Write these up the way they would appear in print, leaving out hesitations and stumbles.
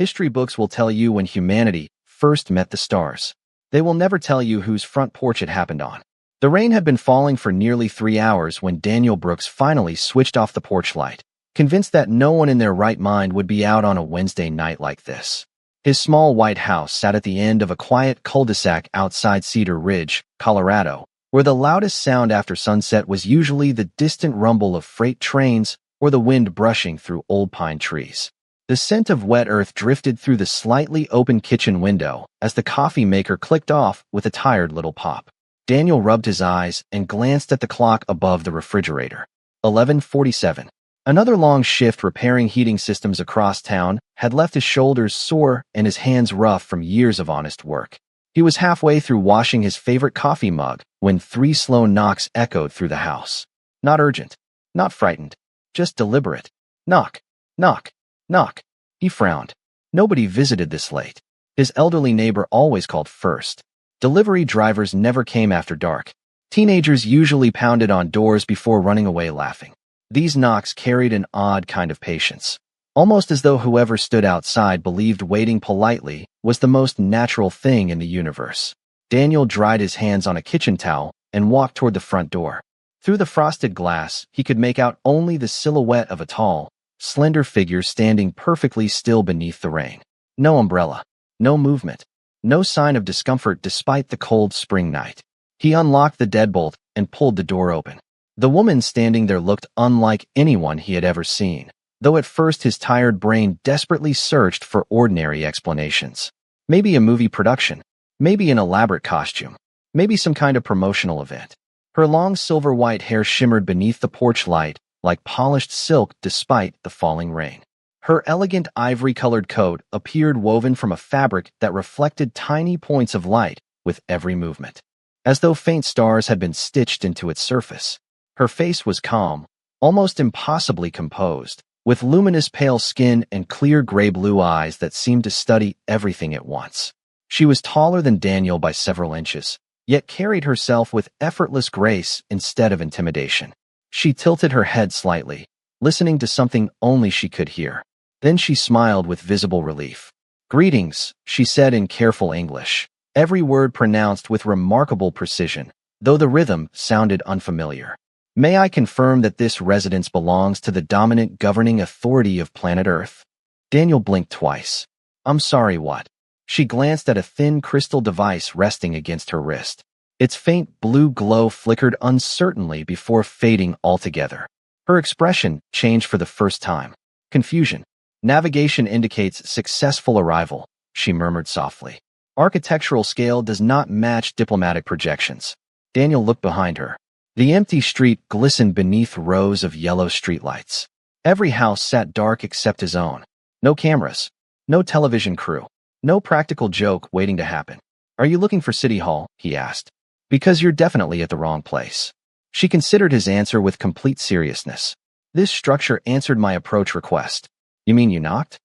History books will tell you when humanity first met the stars. They will never tell you whose front porch it happened on. The rain had been falling for nearly 3 hours when Daniel Brooks finally switched off the porch light, convinced that no one in their right mind would be out on a Wednesday night like this. His small white house sat at the end of a quiet cul-de-sac outside Cedar Ridge, Colorado, where the loudest sound after sunset was usually the distant rumble of freight trains or the wind brushing through old pine trees. The scent of wet earth drifted through the slightly open kitchen window as the coffee maker clicked off with a tired little pop. Daniel rubbed his eyes and glanced at the clock above the refrigerator. 11:47. Another long shift repairing heating systems across town had left his shoulders sore and his hands rough from years of honest work. He was halfway through washing his favorite coffee mug when 3 slow knocks echoed through the house. Not urgent, not frightened, just deliberate. Knock, knock, knock. He frowned. Nobody visited this late. His elderly neighbor always called first. Delivery drivers never came after dark. Teenagers usually pounded on doors before running away laughing. These knocks carried an odd kind of patience, almost as though whoever stood outside believed waiting politely was the most natural thing in the universe. Daniel dried his hands on a kitchen towel and walked toward the front door. Through the frosted glass, he could make out only the silhouette of a tall, slender figure standing perfectly still beneath the rain. No umbrella, no movement, no sign of discomfort despite the cold spring night. He unlocked the deadbolt and pulled the door open. The woman standing there looked unlike anyone he had ever seen, though at first his tired brain desperately searched for ordinary explanations. Maybe a movie production, maybe an elaborate costume, maybe some kind of promotional event. Her long silver-white hair shimmered beneath the porch light like polished silk despite the falling rain. Her elegant ivory-colored coat appeared woven from a fabric that reflected tiny points of light with every movement, as though faint stars had been stitched into its surface. Her face was calm, almost impossibly composed, with luminous pale skin and clear gray-blue eyes that seemed to study everything at once. She was taller than Daniel by several inches, yet carried herself with effortless grace instead of intimidation. She tilted her head slightly, listening to something only she could hear. Then she smiled with visible relief. "Greetings," she said in careful English, every word pronounced with remarkable precision, though the rhythm sounded unfamiliar. "May I confirm that this residence belongs to the dominant governing authority of planet Earth?" Daniel blinked twice. "I'm sorry, what?" She glanced at a thin crystal device resting against her wrist. Its faint blue glow flickered uncertainly before fading altogether. Her expression changed for the first time. Confusion. "Navigation indicates successful arrival," she murmured softly. "Architectural scale does not match diplomatic projections." Daniel looked behind her. The empty street glistened beneath rows of yellow streetlights. Every house sat dark except his own. No cameras, no television crew, no practical joke waiting to happen. "Are you looking for City Hall?" he asked. "Because you're definitely at the wrong place." She considered his answer with complete seriousness. "This structure answered my approach request." "You mean you knocked?"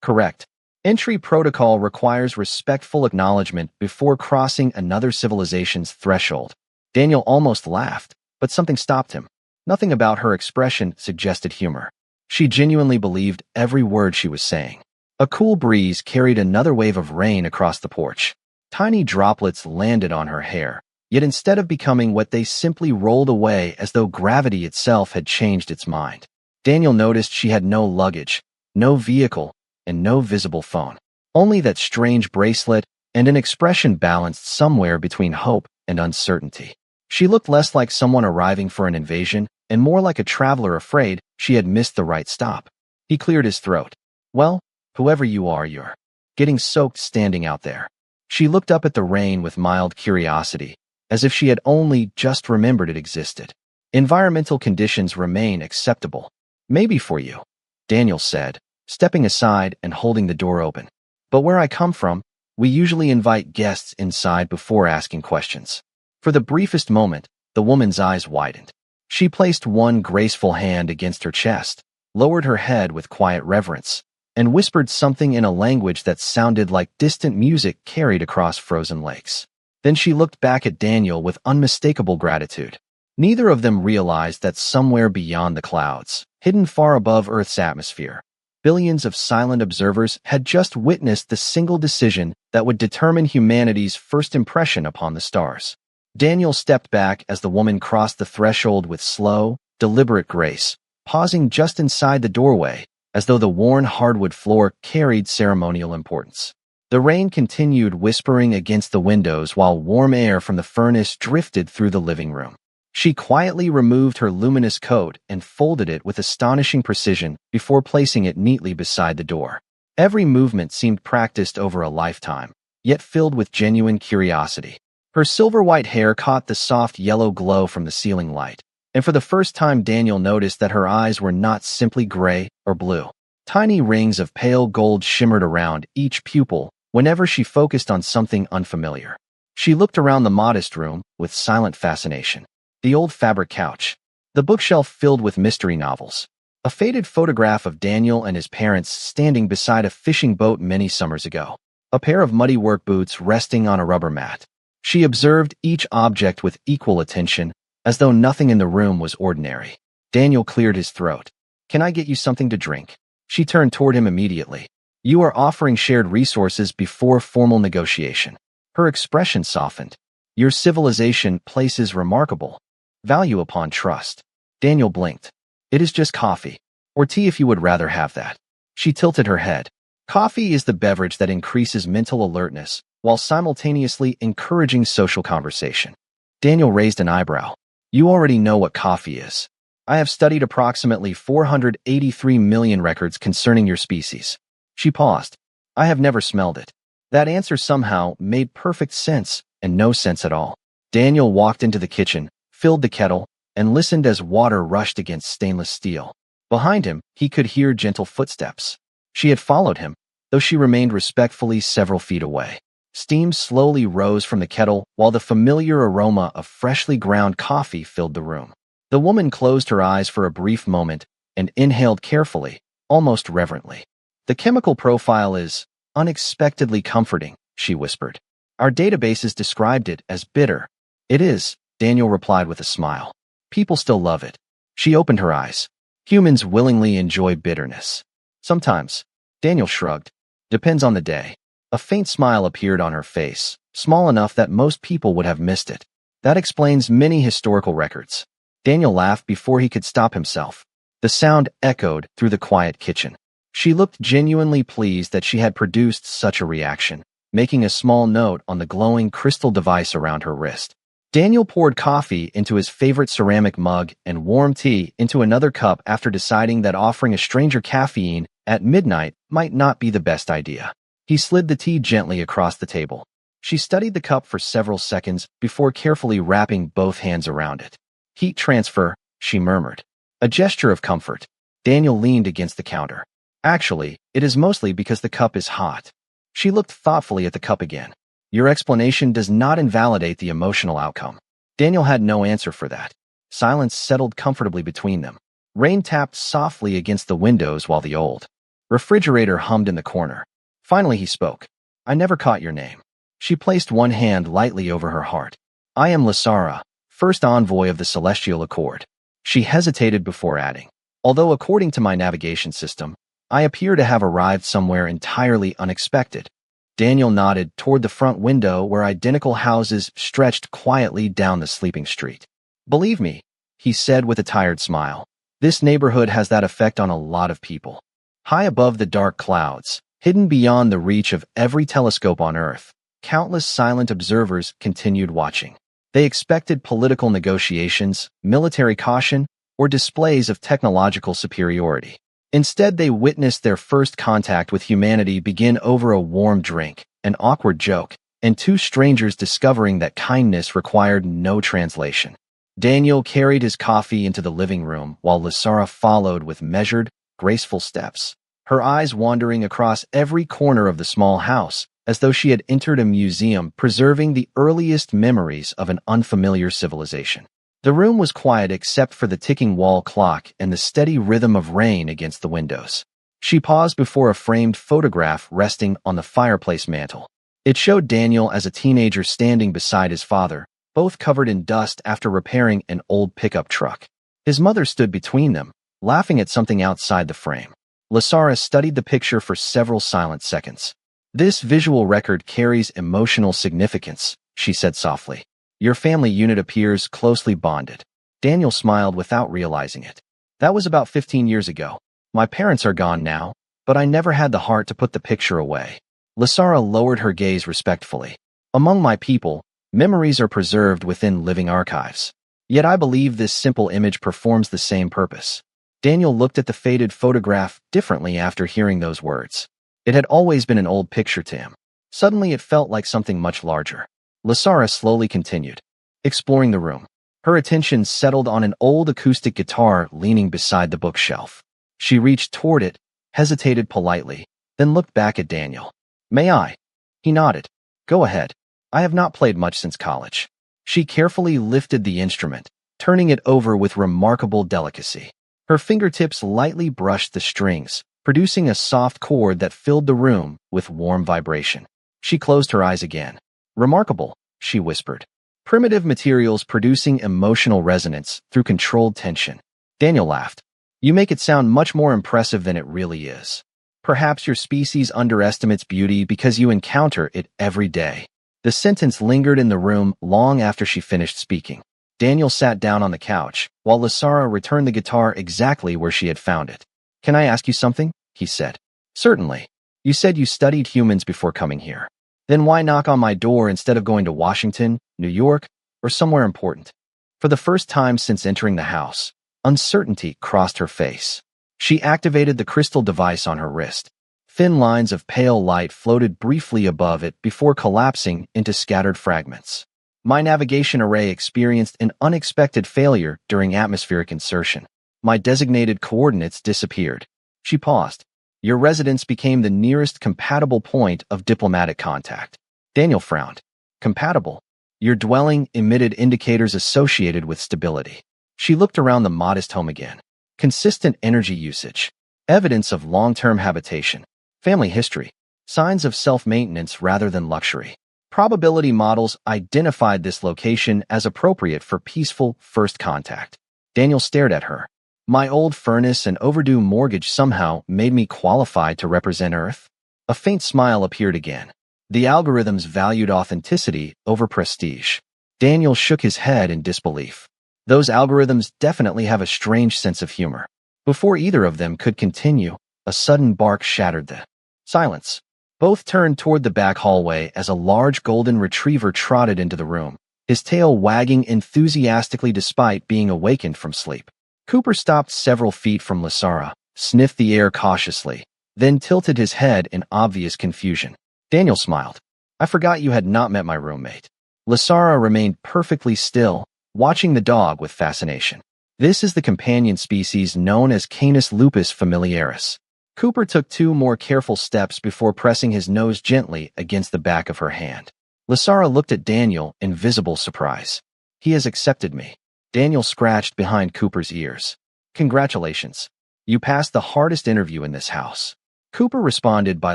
"Correct. Entry protocol requires respectful acknowledgement before crossing another civilization's threshold." Daniel almost laughed, but something stopped him. Nothing about her expression suggested humor. She genuinely believed every word she was saying. A cool breeze carried another wave of rain across the porch. Tiny droplets landed on her hair, yet instead of becoming wet, they simply rolled away as though gravity itself had changed its mind. Daniel noticed she had no luggage, no vehicle, and no visible phone. Only that strange bracelet and an expression balanced somewhere between hope and uncertainty. She looked less like someone arriving for an invasion and more like a traveler afraid she had missed the right stop. He cleared his throat. "Well, whoever you are, you're getting soaked standing out there." She looked up at the rain with mild curiosity, as if she had only just remembered it existed. "Environmental conditions remain acceptable. Maybe for you," Daniel said, stepping aside and holding the door open. "But where I come from, we usually invite guests inside before asking questions." For the briefest moment, the woman's eyes widened. She placed one graceful hand against her chest, lowered her head with quiet reverence, and whispered something in a language that sounded like distant music carried across frozen lakes. Then she looked back at Daniel with unmistakable gratitude. Neither of them realized that somewhere beyond the clouds, hidden far above Earth's atmosphere, Billions of silent observers had just witnessed the single decision that would determine humanity's first impression upon the stars. Daniel stepped back as the woman crossed the threshold with slow, deliberate grace, pausing just inside the doorway, as though the worn hardwood floor carried ceremonial importance. The rain continued whispering against the windows while warm air from the furnace drifted through the living room. She quietly removed her luminous coat and folded it with astonishing precision before placing it neatly beside the door. Every movement seemed practiced over a lifetime, yet filled with genuine curiosity. Her silver-white hair caught the soft yellow glow from the ceiling light, and for the first time Daniel noticed that her eyes were not simply gray or blue. Tiny rings of pale gold shimmered around each pupil whenever she focused on something unfamiliar. She looked around the modest room with silent fascination. The old fabric couch, the bookshelf filled with mystery novels, a faded photograph of Daniel and his parents standing beside a fishing boat many summers ago, a pair of muddy work boots resting on a rubber mat. She observed each object with equal attention, as though nothing in the room was ordinary. Daniel cleared his throat. "Can I get you something to drink?" She turned toward him immediately. "You are offering shared resources before formal negotiation." Her expression softened. "Your civilization places remarkable value upon trust." Daniel blinked. "It is just coffee. Or tea if you would rather have that." She tilted her head. "Coffee is the beverage that increases mental alertness, while simultaneously encouraging social conversation." Daniel raised an eyebrow. "You already know what coffee is. I have studied approximately 483 million records concerning your species." She paused. "I have never smelled it." That answer somehow made perfect sense and no sense at all. Daniel walked into the kitchen, filled the kettle, and listened as water rushed against stainless steel. Behind him, he could hear gentle footsteps. She had followed him, though she remained respectfully several feet away. Steam slowly rose from the kettle while the familiar aroma of freshly ground coffee filled the room. The woman closed her eyes for a brief moment and inhaled carefully, almost reverently. "The chemical profile is unexpectedly comforting," she whispered. "Our databases described it as bitter." "It is," Daniel replied with a smile. "People still love it." She opened her eyes. "Humans willingly enjoy bitterness." "Sometimes." Daniel shrugged. "Depends on the day." A faint smile appeared on her face, small enough that most people would have missed it. "That explains many historical records." Daniel laughed before he could stop himself. The sound echoed through the quiet kitchen. She looked genuinely pleased that she had produced such a reaction, making a small note on the glowing crystal device around her wrist. Daniel poured coffee into his favorite ceramic mug and warm tea into another cup after deciding that offering a stranger caffeine at midnight might not be the best idea. He slid the tea gently across the table. She studied the cup for several seconds before carefully wrapping both hands around it. "Heat transfer," she murmured. A gesture of comfort. Daniel leaned against the counter. "Actually, it is mostly because the cup is hot." She looked thoughtfully at the cup again. "Your explanation does not invalidate the emotional outcome." Daniel had no answer for that. Silence settled comfortably between them. Rain tapped softly against the windows while the old refrigerator hummed in the corner. Finally he spoke. "I never caught your name." She placed one hand lightly over her heart. "I am Lasara, first envoy of the Celestial Accord." She hesitated before adding, "Although according to my navigation system, I appear to have arrived somewhere entirely unexpected." Daniel nodded toward the front window where identical houses stretched quietly down the sleeping street. "Believe me," he said with a tired smile, "this neighborhood has that effect on a lot of people." High above the dark clouds, hidden beyond the reach of every telescope on Earth, countless silent observers continued watching. They expected political negotiations, military caution, or displays of technological superiority. Instead, they witnessed their first contact with humanity begin over a warm drink, an awkward joke, and two strangers discovering that kindness required no translation. Daniel carried his coffee into the living room while Lasara followed with measured, graceful steps, her eyes wandering across every corner of the small house, as though she had entered a museum preserving the earliest memories of an unfamiliar civilization. The room was quiet except for the ticking wall clock and the steady rhythm of rain against the windows. She paused before a framed photograph resting on the fireplace mantel. It showed Daniel as a teenager standing beside his father, both covered in dust after repairing an old pickup truck. His mother stood between them, laughing at something outside the frame. Lasara studied the picture for several silent seconds. This visual record carries emotional significance, she said softly. Your family unit appears closely bonded. Daniel smiled without realizing it. That was about 15 years ago. My parents are gone now, but I never had the heart to put the picture away. Lasara lowered her gaze respectfully. Among my people, memories are preserved within living archives. Yet I believe this simple image performs the same purpose. Daniel looked at the faded photograph differently after hearing those words. It had always been an old picture to him. Suddenly it felt like something much larger. Lasara slowly continued, exploring the room. Her attention settled on an old acoustic guitar leaning beside the bookshelf. She reached toward it, hesitated politely, then looked back at Daniel. May I? He nodded. Go ahead. I have not played much since college. She carefully lifted the instrument, turning it over with remarkable delicacy. Her fingertips lightly brushed the strings, producing a soft chord that filled the room with warm vibration. She closed her eyes again. Remarkable, she whispered. Primitive materials producing emotional resonance through controlled tension. Daniel laughed. You make it sound much more impressive than it really is. Perhaps your species underestimates beauty because you encounter it every day. The sentence lingered in the room long after she finished speaking. Daniel sat down on the couch, while Lasara returned the guitar exactly where she had found it. Can I ask you something? He said. Certainly. You said you studied humans before coming here. Then why knock on my door instead of going to Washington, New York, or somewhere important? For the first time since entering the house, uncertainty crossed her face. She activated the crystal device on her wrist. Thin lines of pale light floated briefly above it before collapsing into scattered fragments. My navigation array experienced an unexpected failure during atmospheric insertion. My designated coordinates disappeared. She paused. Your residence became the nearest compatible point of diplomatic contact. Daniel frowned. Compatible? Your dwelling emitted indicators associated with stability. She looked around the modest home again. Consistent energy usage. Evidence of long-term habitation. Family history. Signs of self-maintenance rather than luxury. Probability models identified this location as appropriate for peaceful first contact. Daniel stared at her. My old furnace and overdue mortgage somehow made me qualified to represent Earth? A faint smile appeared again. The algorithms valued authenticity over prestige. Daniel shook his head in disbelief. Those algorithms definitely have a strange sense of humor. Before either of them could continue, a sudden bark shattered the silence. Both turned toward the back hallway as a large golden retriever trotted into the room, his tail wagging enthusiastically despite being awakened from sleep. Cooper stopped several feet from Lasara, sniffed the air cautiously, then tilted his head in obvious confusion. Daniel smiled. I forgot you had not met my roommate. Lasara remained perfectly still, watching the dog with fascination. This is the companion species known as Canis lupus familiaris. Cooper took 2 more careful steps before pressing his nose gently against the back of her hand. Lasara looked at Daniel in visible surprise. He has accepted me. Daniel scratched behind Cooper's ears. Congratulations. You passed the hardest interview in this house. Cooper responded by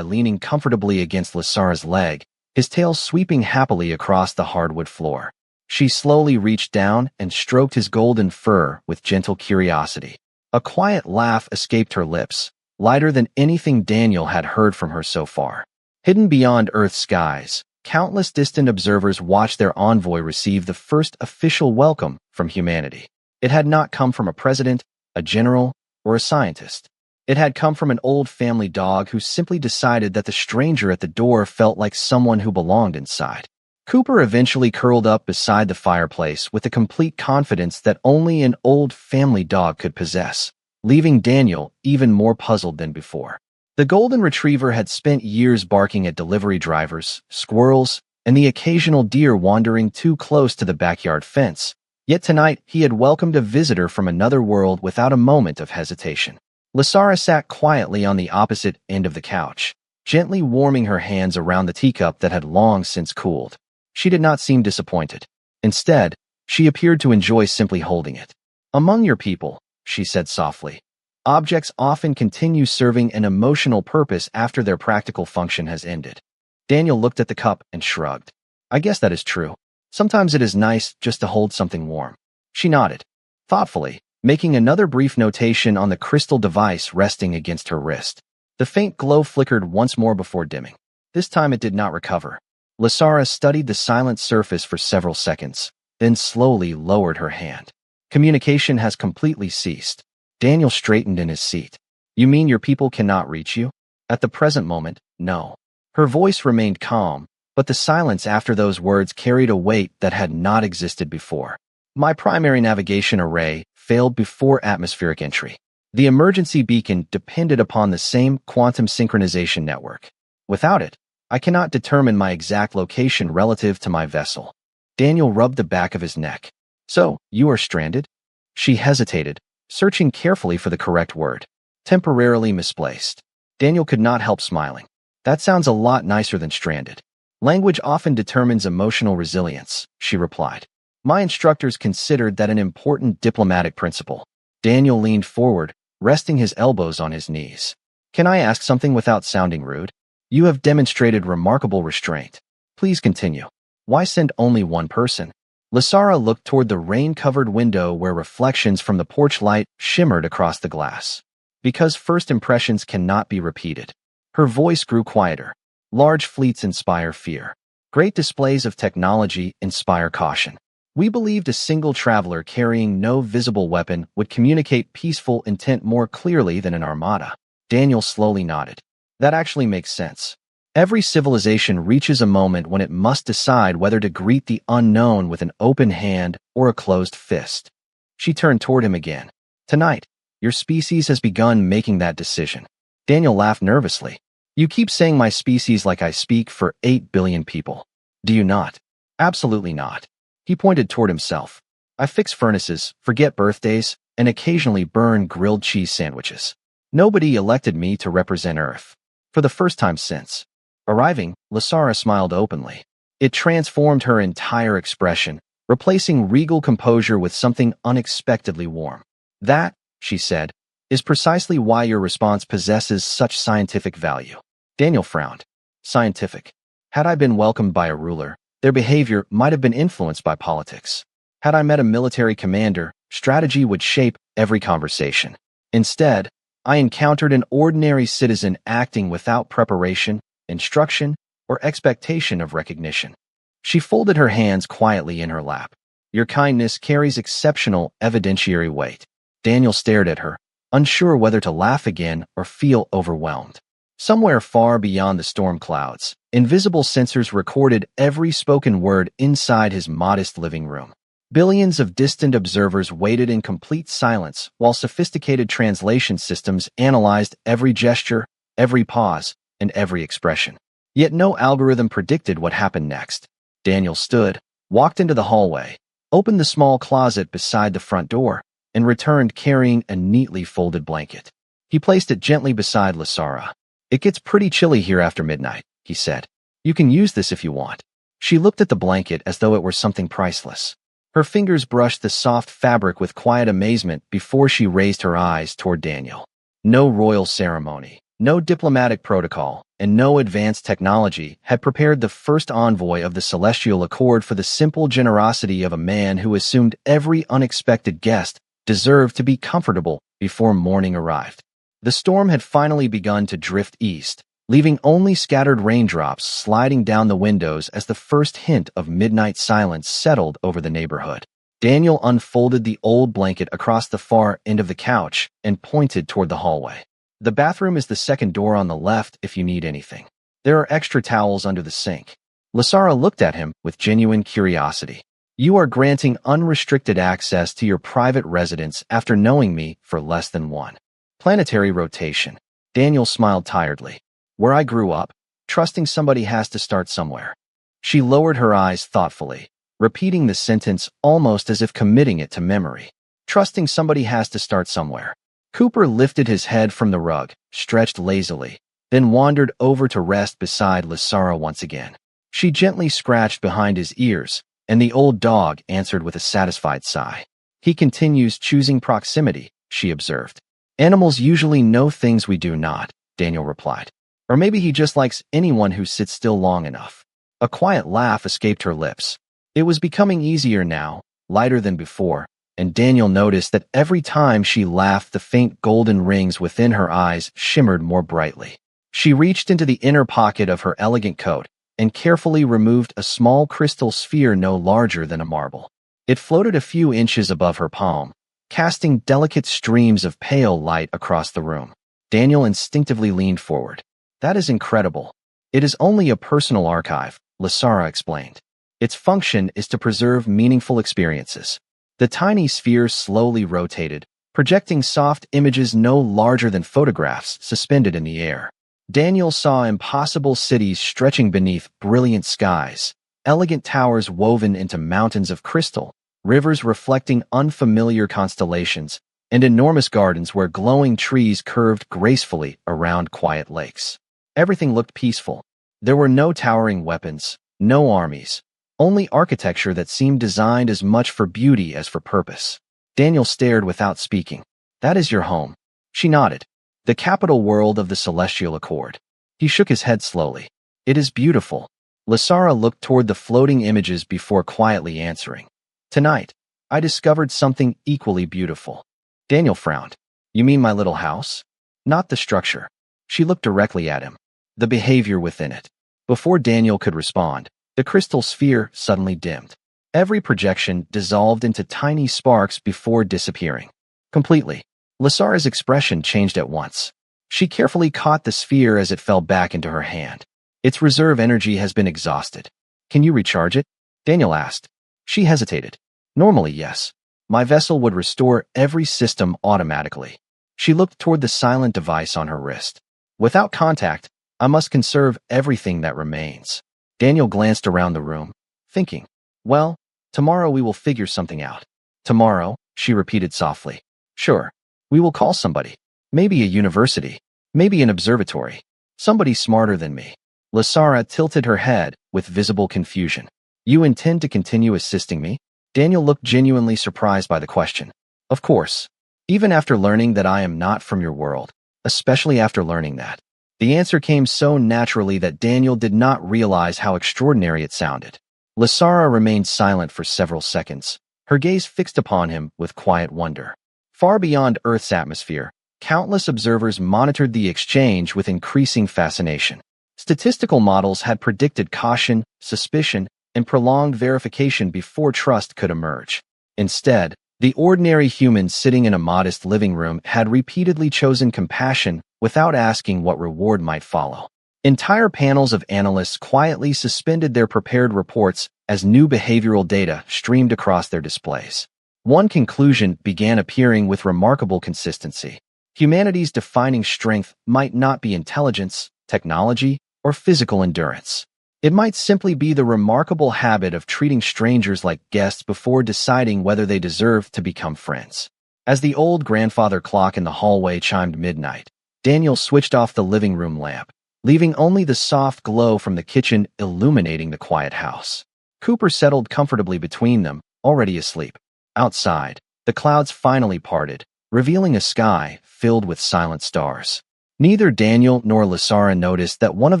leaning comfortably against Lasara's leg, his tail sweeping happily across the hardwood floor. She slowly reached down and stroked his golden fur with gentle curiosity. A quiet laugh escaped her lips, lighter than anything Daniel had heard from her so far. Hidden beyond Earth's skies, countless distant observers watched their envoy receive the first official welcome from humanity. It had not come from a president, a general, or a scientist. It had come from an old family dog who simply decided that the stranger at the door felt like someone who belonged inside. Cooper eventually curled up beside the fireplace with a complete confidence that only an old family dog could possess, leaving Daniel even more puzzled than before. The golden retriever had spent years barking at delivery drivers, squirrels, and the occasional deer wandering too close to the backyard fence, yet tonight he had welcomed a visitor from another world without a moment of hesitation. Lasara sat quietly on the opposite end of the couch, gently warming her hands around the teacup that had long since cooled. She did not seem disappointed. Instead, she appeared to enjoy simply holding it. Among your people, she said softly, objects often continue serving an emotional purpose after their practical function has ended. Daniel looked at the cup and shrugged. I guess that is true. Sometimes it is nice just to hold something warm. She nodded. Thoughtfully, making another brief notation on the crystal device resting against her wrist. The faint glow flickered once more before dimming. This time it did not recover. Lasara studied the silent surface for several seconds, then slowly lowered her hand. Communication has completely ceased. Daniel straightened in his seat. You mean your people cannot reach you? At the present moment, no. Her voice remained calm, but the silence after those words carried a weight that had not existed before. My primary navigation array failed before atmospheric entry. The emergency beacon depended upon the same quantum synchronization network. Without it, I cannot determine my exact location relative to my vessel. Daniel rubbed the back of his neck. So, you are stranded? She hesitated, searching carefully for the correct word. Temporarily misplaced. Daniel could not help smiling. That sounds a lot nicer than stranded. Language often determines emotional resilience, she replied. My instructors considered that an important diplomatic principle. Daniel leaned forward, resting his elbows on his knees. Can I ask something without sounding rude? You have demonstrated remarkable restraint. Please continue. Why send only one person? Lasara looked toward the rain-covered window where reflections from the porch light shimmered across the glass. Because first impressions cannot be repeated. Her voice grew quieter. Large fleets inspire fear. Great displays of technology inspire caution. We believed a single traveler carrying no visible weapon would communicate peaceful intent more clearly than an armada. Daniel slowly nodded. That actually makes sense. Every civilization reaches a moment when it must decide whether to greet the unknown with an open hand or a closed fist. She turned toward him again. Tonight, your species has begun making that decision. Daniel laughed nervously. You keep saying my species like I speak for 8 billion people. Do you not? Absolutely not. He pointed toward himself. I fix furnaces, forget birthdays, and occasionally burn grilled cheese sandwiches. Nobody elected me to represent Earth. For the first time since. Arriving, Lasara smiled openly. It transformed her entire expression, replacing regal composure with something unexpectedly warm. That, she said, is precisely why your response possesses such scientific value. Daniel frowned. Scientific. Had I been welcomed by a ruler, their behavior might have been influenced by politics. Had I met a military commander, strategy would shape every conversation. Instead, I encountered an ordinary citizen acting without preparation, instruction, or expectation of recognition. She folded her hands quietly in her lap. Your kindness carries exceptional evidentiary weight. Daniel stared at her, unsure whether to laugh again or feel overwhelmed. Somewhere far beyond the storm clouds, invisible sensors recorded every spoken word inside his modest living room. Billions of distant observers waited in complete silence while sophisticated translation systems analyzed every gesture, every pause, and every expression. Yet no algorithm predicted what happened next. Daniel stood, walked into the hallway, opened the small closet beside the front door, and returned carrying a neatly folded blanket. He placed it gently beside Lasara. It gets pretty chilly here after midnight, he said. You can use this if you want. She looked at the blanket as though it were something priceless. Her fingers brushed the soft fabric with quiet amazement before she raised her eyes toward Daniel. No royal ceremony, no diplomatic protocol, and no advanced technology had prepared the first envoy of the Celestial Accord for the simple generosity of a man who assumed every unexpected guest deserved to be comfortable before morning arrived. The storm had finally begun to drift east, leaving only scattered raindrops sliding down the windows as the first hint of midnight silence settled over the neighborhood. Daniel unfolded the old blanket across the far end of the couch and pointed toward the hallway. The bathroom is the second door on the left if you need anything. There are extra towels under the sink. Lasara looked at him with genuine curiosity. You are granting unrestricted access to your private residence after knowing me for less than one. Planetary rotation. Daniel smiled tiredly. Where I grew up, trusting somebody has to start somewhere. She lowered her eyes thoughtfully, repeating the sentence almost as if committing it to memory. Trusting somebody has to start somewhere. Cooper lifted his head from the rug, stretched lazily, then wandered over to rest beside Lasara once again. She gently scratched behind his ears, and the old dog answered with a satisfied sigh. He continues choosing proximity, she observed. Animals usually know things we do not, Daniel replied. Or maybe he just likes anyone who sits still long enough. A quiet laugh escaped her lips. It was becoming easier now, lighter than before, and Daniel noticed that every time she laughed, the faint golden rings within her eyes shimmered more brightly. She reached into the inner pocket of her elegant coat and carefully removed a small crystal sphere no larger than a marble. It floated a few inches above her palm, casting delicate streams of pale light across the room. Daniel instinctively leaned forward. "That is incredible. It is only a personal archive," Lasara explained. "Its function is to preserve meaningful experiences." The tiny sphere slowly rotated, projecting soft images no larger than photographs suspended in the air. Daniel saw impossible cities stretching beneath brilliant skies, elegant towers woven into mountains of crystal, rivers reflecting unfamiliar constellations, and enormous gardens where glowing trees curved gracefully around quiet lakes. Everything looked peaceful. There were no towering weapons, no armies, only architecture that seemed designed as much for beauty as for purpose. Daniel stared without speaking. "That is your home." She nodded. "The capital world of the Celestial Accord." He shook his head slowly. "It is beautiful." Lasara looked toward the floating images before quietly answering. "Tonight, I discovered something equally beautiful." Daniel frowned. "You mean my little house?" "Not the structure." She looked directly at him. "The behavior within it." Before Daniel could respond, the crystal sphere suddenly dimmed. Every projection dissolved into tiny sparks before disappearing. Completely. Lasara's expression changed at once. She carefully caught the sphere as it fell back into her hand. "Its reserve energy has been exhausted. Can you recharge it?" Daniel asked. She hesitated. "Normally, yes. My vessel would restore every system automatically." She looked toward the silent device on her wrist. "Without contact, I must conserve everything that remains." Daniel glanced around the room, thinking, "Well, tomorrow we will figure something out." "Tomorrow," she repeated softly. "Sure. We will call somebody. Maybe a university. Maybe an observatory. Somebody smarter than me." Lasara tilted her head with visible confusion. "You intend to continue assisting me?" Daniel looked genuinely surprised by the question. "Of course. Even after learning that I am not from your world. Especially after learning that." The answer came so naturally that Daniel did not realize how extraordinary it sounded. Lasara remained silent for several seconds, her gaze fixed upon him with quiet wonder. Far beyond Earth's atmosphere, countless observers monitored the exchange with increasing fascination. Statistical models had predicted caution, suspicion, and prolonged verification before trust could emerge. Instead, the ordinary human sitting in a modest living room had repeatedly chosen compassion without asking what reward might follow. Entire panels of analysts quietly suspended their prepared reports as new behavioral data streamed across their displays. One conclusion began appearing with remarkable consistency. Humanity's defining strength might not be intelligence, technology, or physical endurance. It might simply be the remarkable habit of treating strangers like guests before deciding whether they deserve to become friends. As the old grandfather clock in the hallway chimed midnight, Daniel switched off the living room lamp, leaving only the soft glow from the kitchen illuminating the quiet house. Cooper settled comfortably between them, already asleep. Outside, the clouds finally parted, revealing a sky filled with silent stars. Neither Daniel nor Lasara noticed that one of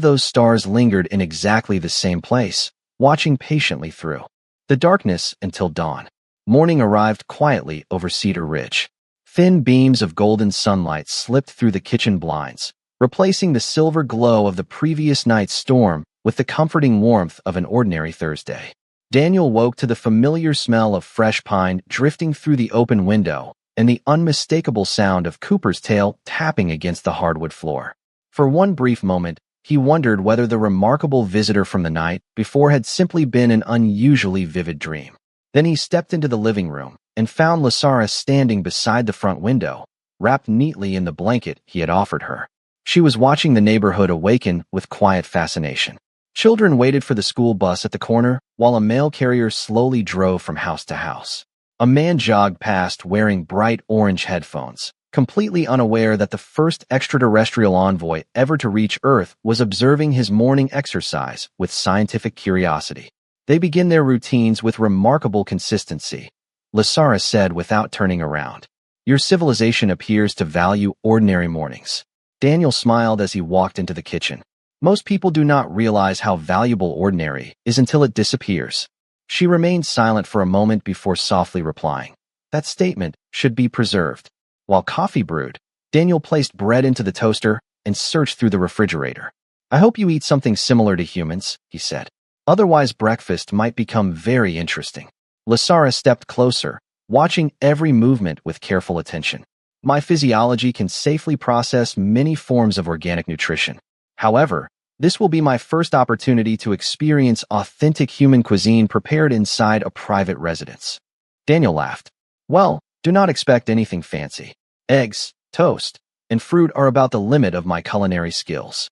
those stars lingered in exactly the same place, watching patiently through the darkness until dawn. Morning arrived quietly over Cedar Ridge. Thin beams of golden sunlight slipped through the kitchen blinds, replacing the silver glow of the previous night's storm with the comforting warmth of an ordinary Thursday. Daniel woke to the familiar smell of fresh pine drifting through the open window and the unmistakable sound of Cooper's tail tapping against the hardwood floor. For one brief moment, he wondered whether the remarkable visitor from the night before had simply been an unusually vivid dream. Then he stepped into the living room and found Lasara standing beside the front window, wrapped neatly in the blanket he had offered her. She was watching the neighborhood awaken with quiet fascination. Children waited for the school bus at the corner, while a mail carrier slowly drove from house to house. A man jogged past wearing bright orange headphones, completely unaware that the first extraterrestrial envoy ever to reach Earth was observing his morning exercise with scientific curiosity. "They begin their routines with remarkable consistency," Lasara said without turning around. "Your civilization appears to value ordinary mornings." Daniel smiled as he walked into the kitchen. "Most people do not realize how valuable ordinary is until it disappears." She remained silent for a moment before softly replying. That statement should be preserved. While coffee brewed, Daniel placed bread into the toaster and searched through the refrigerator. I hope you eat something similar to humans, he said. Otherwise, breakfast might become very interesting. Lasara stepped closer, watching every movement with careful attention. My physiology can safely process many forms of organic nutrition. However, this will be my first opportunity to experience authentic human cuisine prepared inside a private residence. Daniel laughed. Well, do not expect anything fancy. Eggs, toast, and fruit are about the limit of my culinary skills.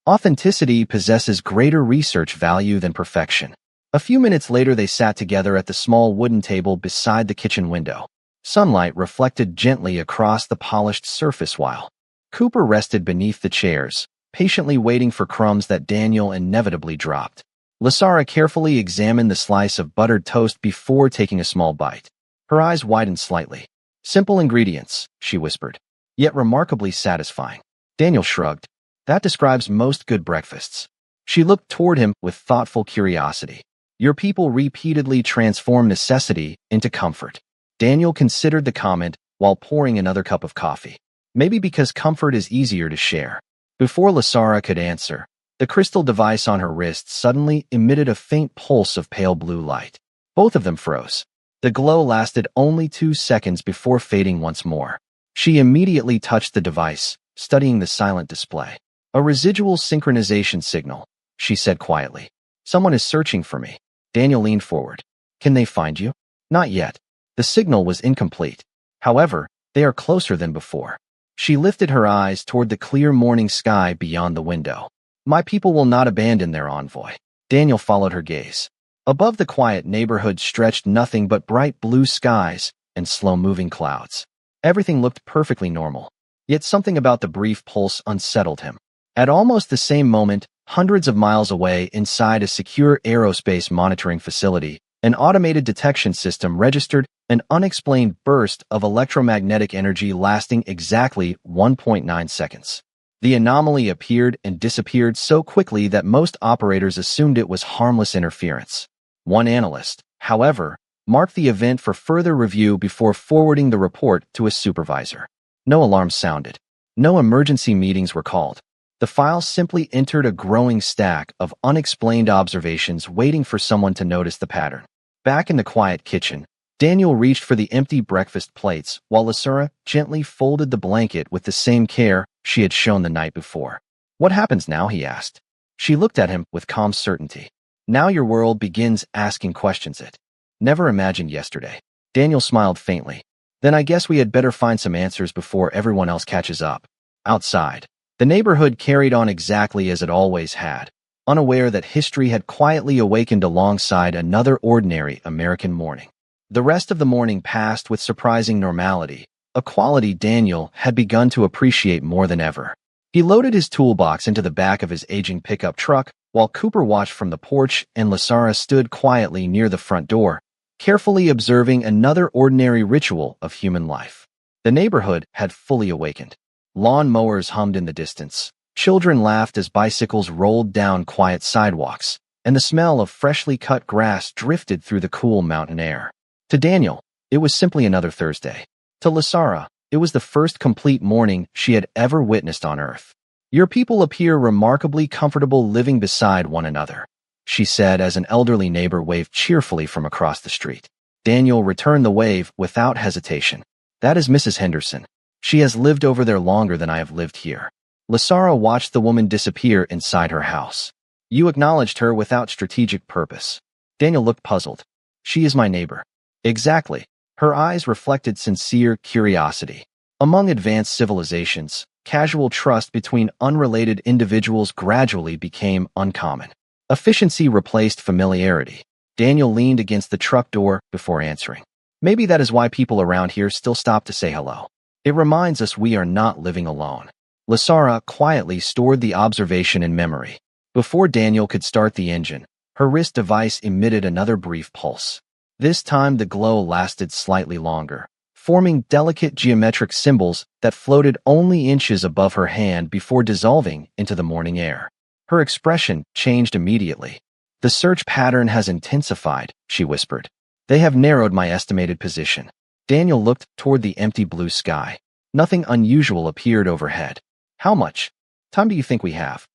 Authenticity possesses greater research value than perfection. A few minutes later, they sat together at the small wooden table beside the kitchen window. Sunlight reflected gently across the polished surface while Cooper rested beneath the chairs, patiently waiting for crumbs that Daniel inevitably dropped. Lasara carefully examined the slice of buttered toast before taking a small bite. Her eyes widened slightly. Simple ingredients, she whispered, yet remarkably satisfying. Daniel shrugged. That describes most good breakfasts. She looked toward him with thoughtful curiosity. Your people repeatedly transform necessity into comfort. Daniel considered the comment while pouring another cup of coffee. Maybe because comfort is easier to share. Before Lasara could answer, the crystal device on her wrist suddenly emitted a faint pulse of pale blue light. Both of them froze. The glow lasted only 2 seconds before fading once more. She immediately touched the device, studying the silent display. A residual synchronization signal, she said quietly. Someone is searching for me. Daniel leaned forward. Can they find you? Not yet. The signal was incomplete. However, they are closer than before. She lifted her eyes toward the clear morning sky beyond the window. My people will not abandon their envoy. Daniel followed her gaze. Above the quiet neighborhood stretched nothing but bright blue skies and slow-moving clouds. Everything looked perfectly normal. Yet something about the brief pulse unsettled him. At almost the same moment, hundreds of miles away inside a secure aerospace monitoring facility, an automated detection system registered an unexplained burst of electromagnetic energy lasting exactly 1.9 seconds. The anomaly appeared and disappeared so quickly that most operators assumed it was harmless interference. One analyst, however, marked the event for further review before forwarding the report to a supervisor. No alarms sounded. No emergency meetings were called. The file simply entered a growing stack of unexplained observations waiting for someone to notice the pattern. Back in the quiet kitchen, Daniel reached for the empty breakfast plates while Lasara gently folded the blanket with the same care she had shown the night before. What happens now? He asked. She looked at him with calm certainty. Now your world begins asking questions it never imagined yesterday. Daniel smiled faintly. Then I guess we had better find some answers before everyone else catches up. Outside, the neighborhood carried on exactly as it always had, unaware that history had quietly awakened alongside another ordinary American morning. The rest of the morning passed with surprising normality, a quality Daniel had begun to appreciate more than ever. He loaded his toolbox into the back of his aging pickup truck, while Cooper watched from the porch and Lasara stood quietly near the front door, carefully observing another ordinary ritual of human life. The neighborhood had fully awakened. Lawn mowers hummed in the distance. Children laughed as bicycles rolled down quiet sidewalks, and the smell of freshly cut grass drifted through the cool mountain air. To Daniel, it was simply another Thursday. To Lasara, it was the first complete morning she had ever witnessed on Earth. Your people appear remarkably comfortable living beside one another, she said as an elderly neighbor waved cheerfully from across the street. Daniel returned the wave without hesitation. That is Mrs. Henderson. She has lived over there longer than I have lived here. Lasara watched the woman disappear inside her house. You acknowledged her without strategic purpose. Daniel looked puzzled. She is my neighbor. Exactly. Her eyes reflected sincere curiosity. Among advanced civilizations, casual trust between unrelated individuals gradually became uncommon. Efficiency replaced familiarity. Daniel leaned against the truck door before answering. Maybe that is why people around here still stop to say hello. It reminds us we are not living alone. Lasara quietly stored the observation in memory. Before Daniel could start the engine, her wrist device emitted another brief pulse. This time the glow lasted slightly longer, forming delicate geometric symbols that floated only inches above her hand before dissolving into the morning air. Her expression changed immediately. The search pattern has intensified, she whispered. They have narrowed my estimated position. Daniel looked toward the empty blue sky. Nothing unusual appeared overhead. How much time do you think we have?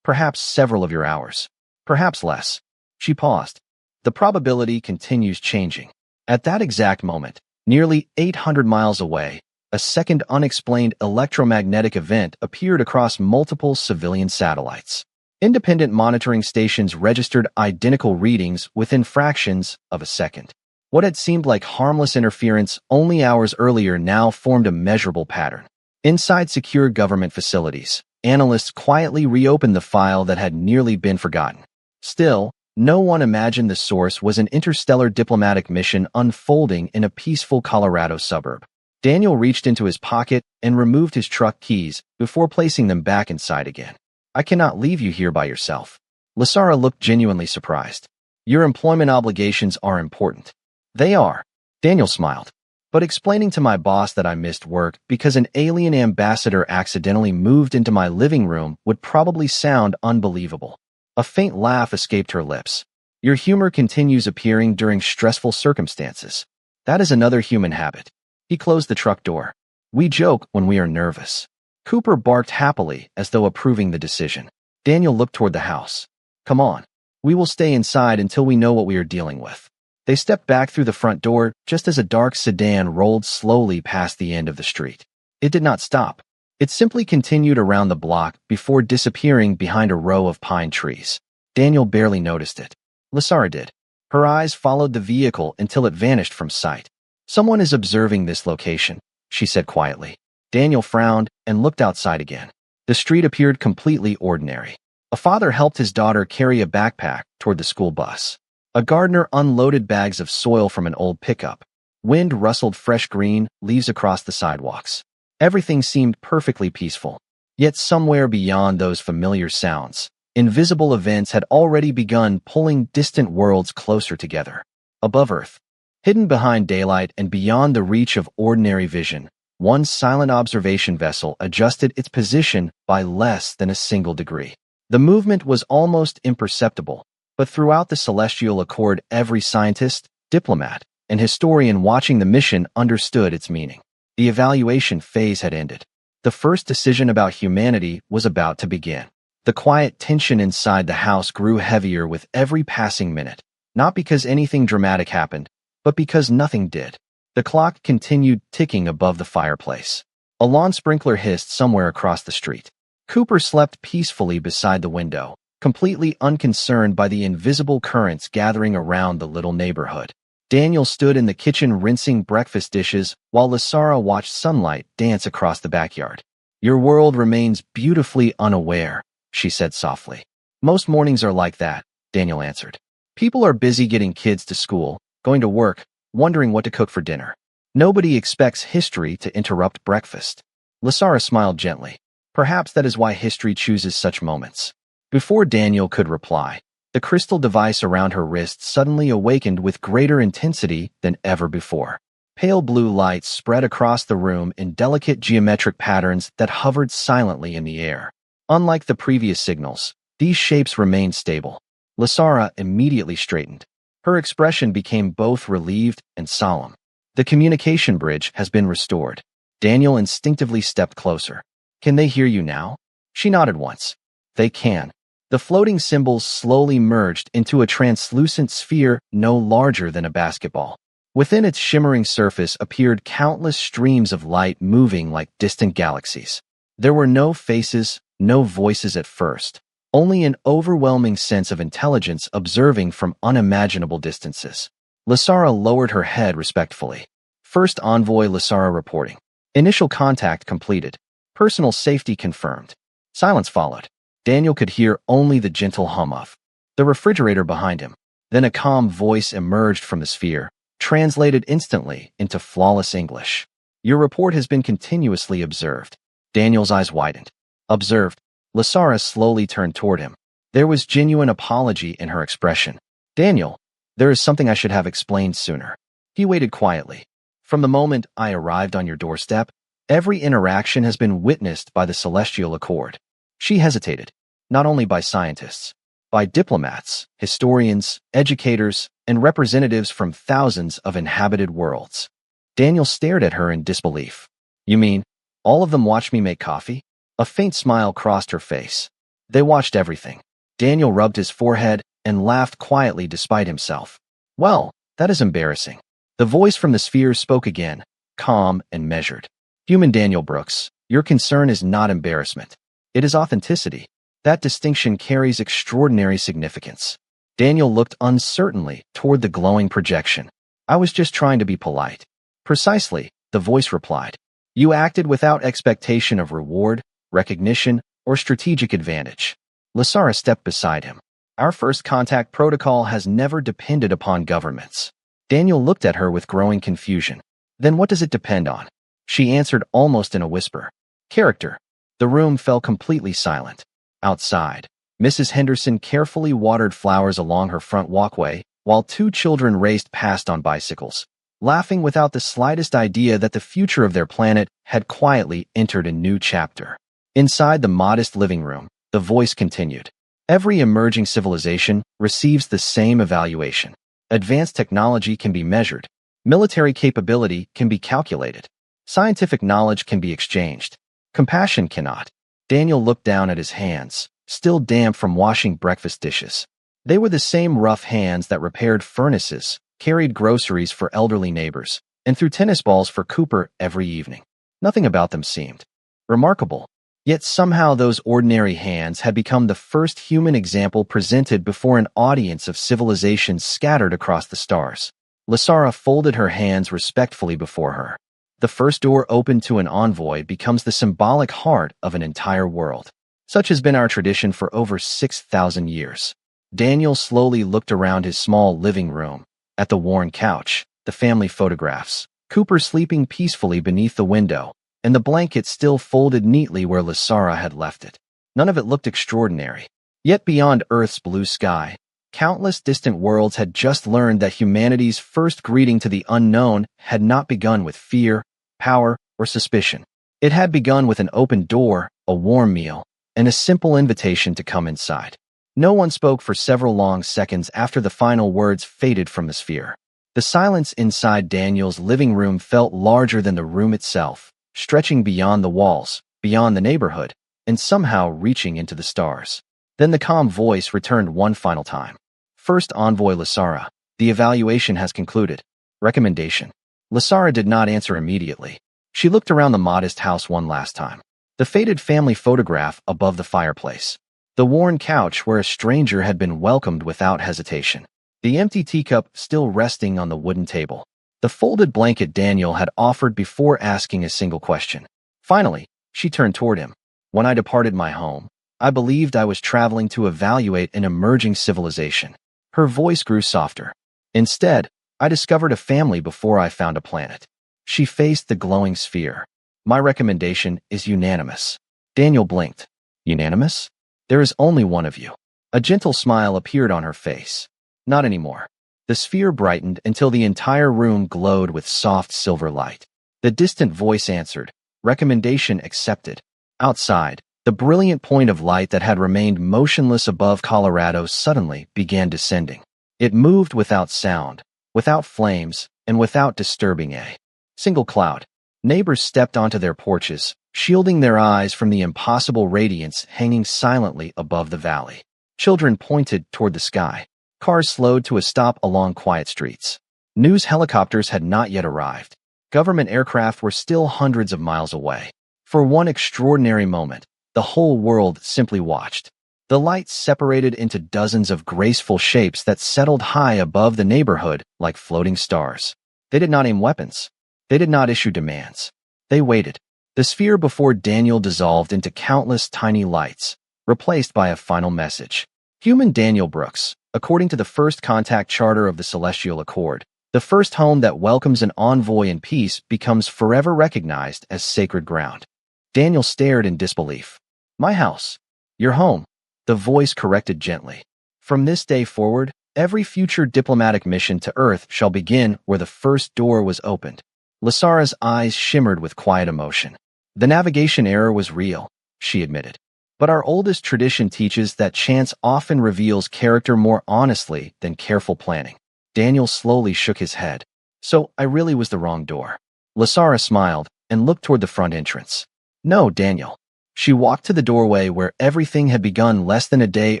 Perhaps several of your hours. Perhaps less. She paused. The probability continues changing. At that exact moment, nearly 800 miles away, a second unexplained electromagnetic event appeared across multiple civilian satellites. Independent monitoring stations registered identical readings within fractions of a second. What had seemed like harmless interference only hours earlier now formed a measurable pattern. Inside secure government facilities, analysts quietly reopened the file that had nearly been forgotten. Still, no one imagined the source was an interstellar diplomatic mission unfolding in a peaceful Colorado suburb. Daniel reached into his pocket and removed his truck keys before placing them back inside again. I cannot leave you here by yourself. Lasara looked genuinely surprised. Your employment obligations are important. They are. Daniel smiled. But explaining to my boss that I missed work because an alien ambassador accidentally moved into my living room would probably sound unbelievable. A faint laugh escaped her lips. Your humor continues appearing during stressful circumstances. That is another human habit. He closed the truck door. We joke when we are nervous. Cooper barked happily as though approving the decision. Daniel looked toward the house. Come on. We will stay inside until we know what we are dealing with. They stepped back through the front door just as a dark sedan rolled slowly past the end of the street. It did not stop. It simply continued around the block before disappearing behind a row of pine trees. Daniel barely noticed it. Lasara did. Her eyes followed the vehicle until it vanished from sight. Someone is observing this location, she said quietly. Daniel frowned and looked outside again. The street appeared completely ordinary. A father helped his daughter carry a backpack toward the school bus. A gardener unloaded bags of soil from an old pickup. Wind rustled fresh green leaves across the sidewalks. Everything seemed perfectly peaceful. Yet somewhere beyond those familiar sounds, invisible events had already begun pulling distant worlds closer together. Above Earth, hidden behind daylight and beyond the reach of ordinary vision, one silent observation vessel adjusted its position by less than a single degree. The movement was almost imperceptible, but throughout the celestial accord every scientist, diplomat, and historian watching the mission understood its meaning. The evaluation phase had ended. The first decision about humanity was about to begin. The quiet tension inside the house grew heavier with every passing minute, not because anything dramatic happened, but because nothing did. The clock continued ticking above the fireplace. A lawn sprinkler hissed somewhere across the street. Cooper slept peacefully beside the window, completely unconcerned by the invisible currents gathering around the little neighborhood. Daniel stood in the kitchen rinsing breakfast dishes while Lasara watched sunlight dance across the backyard. Your world remains beautifully unaware, she said softly. Most mornings are like that, Daniel answered. People are busy getting kids to school, going to work, wondering what to cook for dinner. Nobody expects history to interrupt breakfast. Lasara smiled gently. Perhaps that is why history chooses such moments. Before Daniel could reply, the crystal device around her wrist suddenly awakened with greater intensity than ever before. Pale blue light spread across the room in delicate geometric patterns that hovered silently in the air. Unlike the previous signals, these shapes remained stable. Lasara immediately straightened. Her expression became both relieved and solemn. The communication bridge has been restored. Daniel instinctively stepped closer. Can they hear you now? She nodded once. They can. The floating symbols slowly merged into a translucent sphere no larger than a basketball. Within its shimmering surface appeared countless streams of light moving like distant galaxies. There were no faces, no voices at first, only an overwhelming sense of intelligence observing from unimaginable distances. Lasara lowered her head respectfully. First envoy Lasara reporting. Initial contact completed. Personal safety confirmed. Silence followed. Daniel could hear only the gentle hum of the refrigerator behind him. Then a calm voice emerged from the sphere, translated instantly into flawless English. Your report has been continuously observed. Daniel's eyes widened. Observed. Lasara slowly turned toward him. There was genuine apology in her expression. Daniel, there is something I should have explained sooner. He waited quietly. From the moment I arrived on your doorstep, every interaction has been witnessed by the celestial accord. She hesitated. Not only by scientists, by diplomats, historians, educators, and representatives from thousands of inhabited worlds. Daniel stared at her in disbelief. You mean, all of them watched me make coffee? A faint smile crossed her face. They watched everything. Daniel rubbed his forehead and laughed quietly despite himself. Well, that is embarrassing. The voice from the sphere spoke again, calm and measured. Human Daniel Brooks, your concern is not embarrassment. It is authenticity. That distinction carries extraordinary significance. Daniel looked uncertainly toward the glowing projection. I was just trying to be polite. Precisely, the voice replied. You acted without expectation of reward, recognition, or strategic advantage. Lasara stepped beside him. Our first contact protocol has never depended upon governments. Daniel looked at her with growing confusion. Then what does it depend on? She answered almost in a whisper. Character. The room fell completely silent. Outside, Mrs. Henderson carefully watered flowers along her front walkway, while two children raced past on bicycles, laughing without the slightest idea that the future of their planet had quietly entered a new chapter. Inside the modest living room, the voice continued. Every emerging civilization receives the same evaluation. Advanced technology can be measured. Military capability can be calculated. Scientific knowledge can be exchanged. Compassion cannot. Daniel looked down at his hands, still damp from washing breakfast dishes. They were the same rough hands that repaired furnaces, carried groceries for elderly neighbors, and threw tennis balls for Cooper every evening. Nothing about them seemed remarkable. Yet somehow those ordinary hands had become the first human example presented before an audience of civilizations scattered across the stars. Lasara folded her hands respectfully before her. The first door opened to an envoy becomes the symbolic heart of an entire world. Such has been our tradition for over 6,000 years. Daniel slowly looked around his small living room, at the worn couch, the family photographs, Cooper sleeping peacefully beneath the window, and the blanket still folded neatly where Lasara had left it. None of it looked extraordinary. Yet beyond Earth's blue sky, countless distant worlds had just learned that humanity's first greeting to the unknown had not begun with fear, power, or suspicion. It had begun with an open door, a warm meal, and a simple invitation to come inside. No one spoke for several long seconds after the final words faded from the sphere. The silence inside Daniel's living room felt larger than the room itself, stretching beyond the walls, beyond the neighborhood, and somehow reaching into the stars. Then the calm voice returned one final time. First Envoy Lasara, the evaluation has concluded. Recommendation. Lasara did not answer immediately. She looked around the modest house one last time. The faded family photograph above the fireplace. The worn couch where a stranger had been welcomed without hesitation. The empty teacup still resting on the wooden table. The folded blanket Daniel had offered before asking a single question. Finally, she turned toward him. When I departed my home, I believed I was traveling to evaluate an emerging civilization. Her voice grew softer. Instead, I discovered a family before I found a planet. She faced the glowing sphere. My recommendation is unanimous. Daniel blinked. Unanimous? There is only one of you. A gentle smile appeared on her face. Not anymore. The sphere brightened until the entire room glowed with soft silver light. The distant voice answered, recommendation accepted. Outside, the brilliant point of light that had remained motionless above Colorado suddenly began descending. It moved without sound, without flames, and without disturbing a single cloud. Neighbors stepped onto their porches, shielding their eyes from the impossible radiance hanging silently above the valley. Children pointed toward the sky. Cars slowed to a stop along quiet streets. News helicopters had not yet arrived. Government aircraft were still hundreds of miles away. For one extraordinary moment, the whole world simply watched. The lights separated into dozens of graceful shapes that settled high above the neighborhood like floating stars. They did not aim weapons. They did not issue demands. They waited. The sphere before Daniel dissolved into countless tiny lights, replaced by a final message. Human Daniel Brooks, according to the First Contact Charter of the Celestial Accord, the first home that welcomes an envoy in peace becomes forever recognized as sacred ground. Daniel stared in disbelief. My house. Your home. The voice corrected gently. From this day forward, every future diplomatic mission to Earth shall begin where the first door was opened. Lasara's eyes shimmered with quiet emotion. The navigation error was real, she admitted. But our oldest tradition teaches that chance often reveals character more honestly than careful planning. Daniel slowly shook his head. So I really was the wrong door. Lasara smiled and looked toward the front entrance. No, Daniel. She walked to the doorway where everything had begun less than a day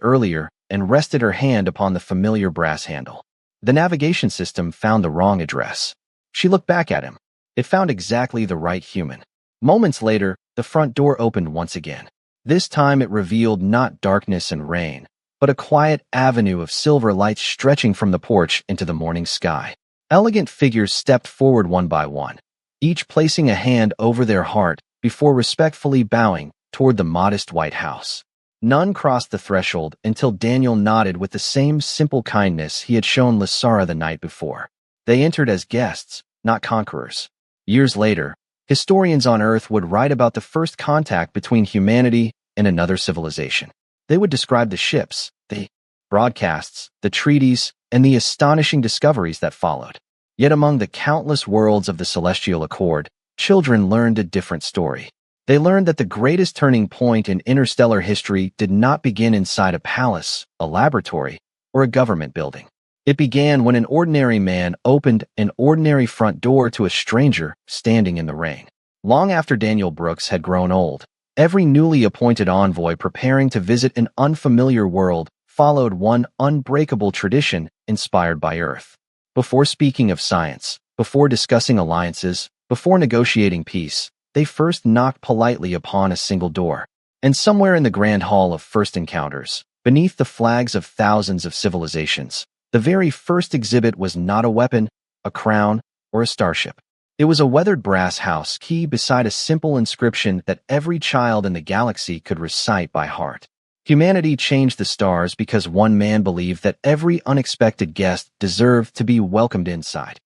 earlier and rested her hand upon the familiar brass handle. The navigation system found the wrong address. She looked back at him. It found exactly the right human. Moments later, the front door opened once again. This time it revealed not darkness and rain, but a quiet avenue of silver lights stretching from the porch into the morning sky. Elegant figures stepped forward one by one, each placing a hand over their heart before respectfully bowing toward the modest white house. None crossed the threshold until Daniel nodded with the same simple kindness he had shown Lasara the night before. They entered as guests, not conquerors. Years later, historians on Earth would write about the first contact between humanity and another civilization. They would describe the ships, the broadcasts, the treaties, and the astonishing discoveries that followed. Yet among the countless worlds of the Celestial Accord, children learned a different story. They learned that the greatest turning point in interstellar history did not begin inside a palace, a laboratory, or a government building. It began when an ordinary man opened an ordinary front door to a stranger standing in the rain. Long after Daniel Brooks had grown old, every newly appointed envoy preparing to visit an unfamiliar world followed one unbreakable tradition inspired by Earth. Before speaking of science, before discussing alliances, before negotiating peace, they first knocked politely upon a single door. And somewhere in the grand hall of first encounters, beneath the flags of thousands of civilizations, the very first exhibit was not a weapon, a crown, or a starship. It was a weathered brass house key beside a simple inscription that every child in the galaxy could recite by heart. Humanity changed the stars because one man believed that every unexpected guest deserved to be welcomed inside.